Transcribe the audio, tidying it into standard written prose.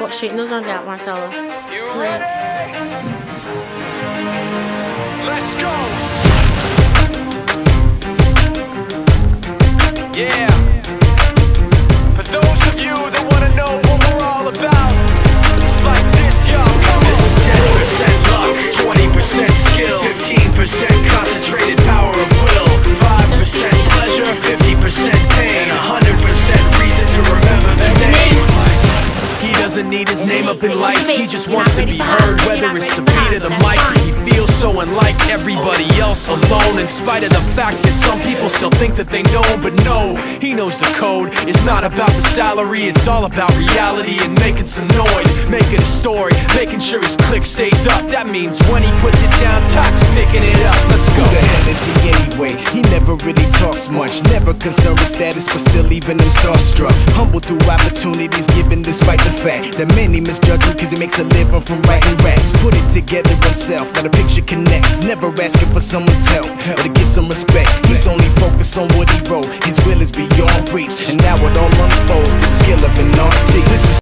Fuck shooting those on that, Marcelo. You ready? Let's go! Yeah! For those of you that wanna know what we're all about, it's like this, yo. This is 10% luck, 20% skill, 15% concentrated power of will, 5% pleasure, 50% pain, and 100% reason to remember the name. He doesn't need his name up in lights, he just wants to be heard. Whether it's the beat of the mic, he feels so unlike everybody else, alone. In spite of the fact that some people still think that they know him, but no, he knows the code. It's not about the salary, it's all about reality and making some noise, making a story, making sure his click stays up. That means when he puts it down, Tox picking it up. Let's go. Who the hell is he anyway? He never really talks much, never concerned with status, but still even him starstruck. Humble through opportunities given despite the fact that many misjudge him cause he makes a living from writing raps. Put it together himself, now the picture connects. Never asking for someone's help or to get some respect. He's only focused on what he wrote. His will is beyond reach, and now it all unfolds. The skill of an artist. This is